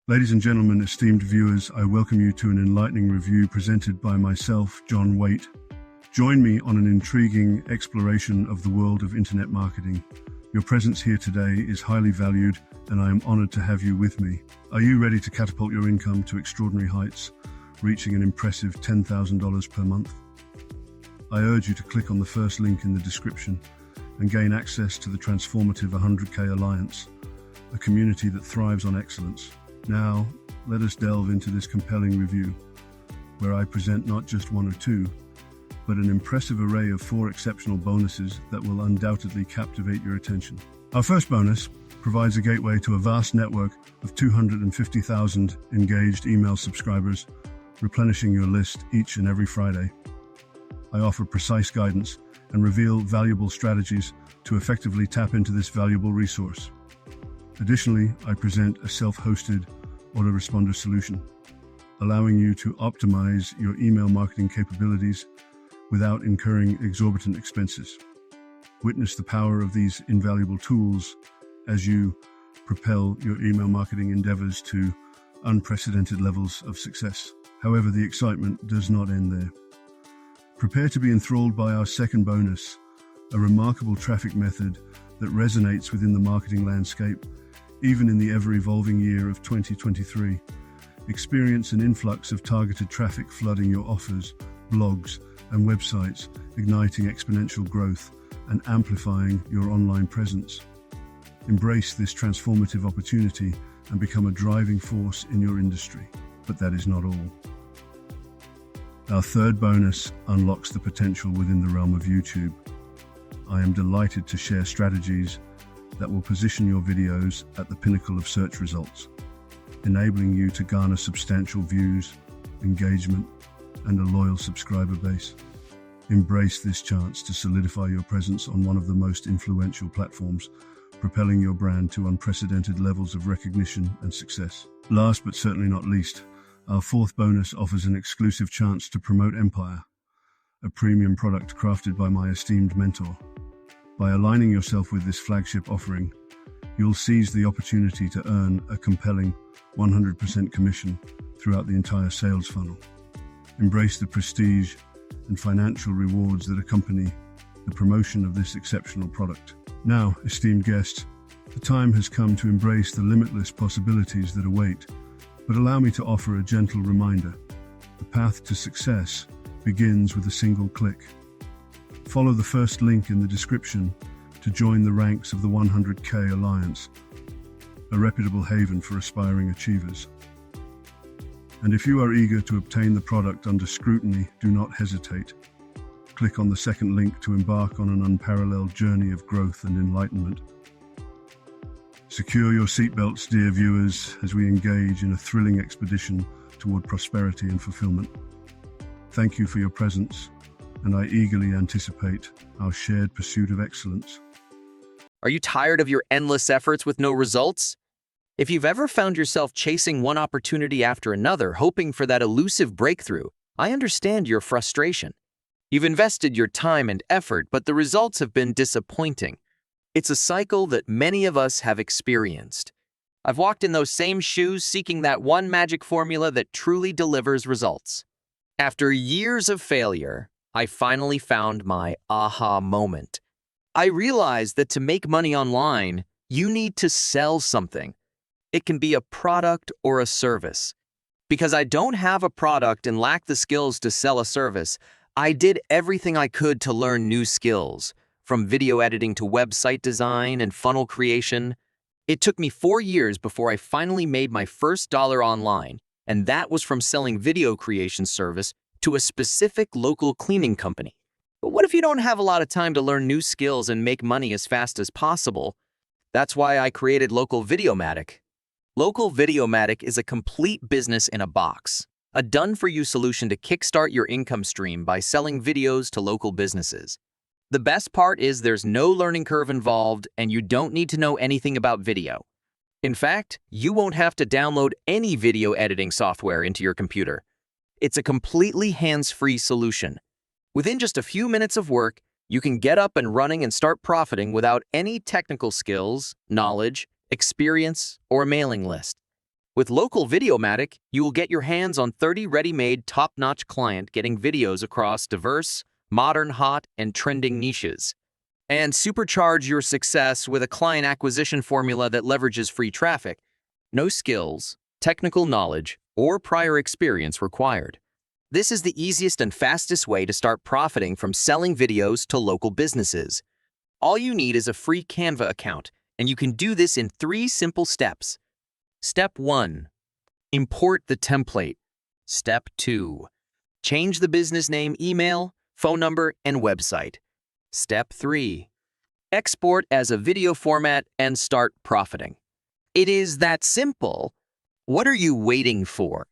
Ladies and gentlemen, esteemed viewers, I welcome you to an enlightening review presented by myself, John Waite. Join me on an intriguing exploration of the world of internet marketing. Your presence here today is highly valued, and I am honored to have you with me. Are you ready to catapult your income to extraordinary heights, reaching an impressive $10,000 per month? I urge you to click on the first link in the description and gain access to the transformative 100K Alliance, a community that thrives on excellence. Now, let us delve into this compelling review, where I present not just one or two, but an impressive array of 4 exceptional bonuses that will undoubtedly captivate your attention. Our first bonus provides a gateway to a vast network of 250,000 engaged email subscribers, replenishing your list each and every Friday. I offer precise guidance and reveal valuable strategies to effectively tap into this valuable resource. Additionally, I present a self-hosted autoresponder solution, allowing you to optimize your email marketing capabilities without incurring exorbitant expenses. Witness the power of these invaluable tools as you propel your email marketing endeavors to unprecedented levels of success. However, the excitement does not end there. Prepare to be enthralled by our second bonus, a remarkable traffic method that resonates within the marketing landscape, even in the ever-evolving year of 2023. Experience an influx of targeted traffic flooding your offers, blogs, and websites, igniting exponential growth and amplifying your online presence. Embrace this transformative opportunity and become a driving force in your industry. But that is not all. Our third bonus unlocks the potential within the realm of YouTube. I am delighted to share strategies that will position your videos at the pinnacle of search results, enabling you to garner substantial views, engagement, and a loyal subscriber base. Embrace this chance to solidify your presence on one of the most influential platforms, propelling your brand to unprecedented levels of recognition and success. Last but certainly not least, our fourth bonus offers an exclusive chance to promote Empire, a premium product crafted by my esteemed mentor. By aligning yourself with this flagship offering, you'll seize the opportunity to earn a compelling 100% commission throughout the entire sales funnel. Embrace the prestige and financial rewards that accompany the promotion of this exceptional product. Now, esteemed guests, the time has come to embrace the limitless possibilities that await. But allow me to offer a gentle reminder. The path to success begins with a single click. Follow the first link in the description to join the ranks of the 100K Alliance, a reputable haven for aspiring achievers. And if you are eager to obtain the product under scrutiny, do not hesitate. Click on the second link to embark on an unparalleled journey of growth and enlightenment. Secure your seatbelts, dear viewers, as we engage in a thrilling expedition toward prosperity and fulfillment. Thank you for your presence, and I eagerly anticipate our shared pursuit of excellence. Are you tired of your endless efforts with no results? If you've ever found yourself chasing one opportunity after another, hoping for that elusive breakthrough, I understand your frustration. You've invested your time and effort, but the results have been disappointing. It's a cycle that many of us have experienced. I've walked in those same shoes seeking that one magic formula that truly delivers results. After years of failure, I finally found my aha moment. I realized that to make money online, you need to sell something. It can be a product or a service. Because I don't have a product and lack the skills to sell a service, I did everything I could to learn new skills. From video editing to website design and funnel creation. It took me 4 years before I finally made my first dollar online, and that was from selling video creation service to a specific local cleaning company. But what if you don't have a lot of time to learn new skills and make money as fast as possible? That's why I created Local Videomatic. Local Videomatic is a complete business in a box, a done-for-you solution to kickstart your income stream by selling videos to local businesses. The best part is there's no learning curve involved, and you don't need to know anything about video. In fact, you won't have to download any video editing software into your computer. It's a completely hands-free solution. Within just a few minutes of work, you can get up and running and start profiting without any technical skills, knowledge, experience, or mailing list. With local Videomatic, you will get your hands on 30 ready-made, top-notch client getting videos across diverse, modern, hot, and trending niches. And supercharge your success with a client acquisition formula that leverages free traffic. No skills, technical knowledge, or prior experience required. This is the easiest and fastest way to start profiting from selling videos to local businesses. All you need is a free Canva account, and you can do this in 3 simple steps. Step 1. Import the template. Step 2. Change the business name, email, phone number, and website. Step 3. Export as a video format and start profiting. It is that simple. What are you waiting for?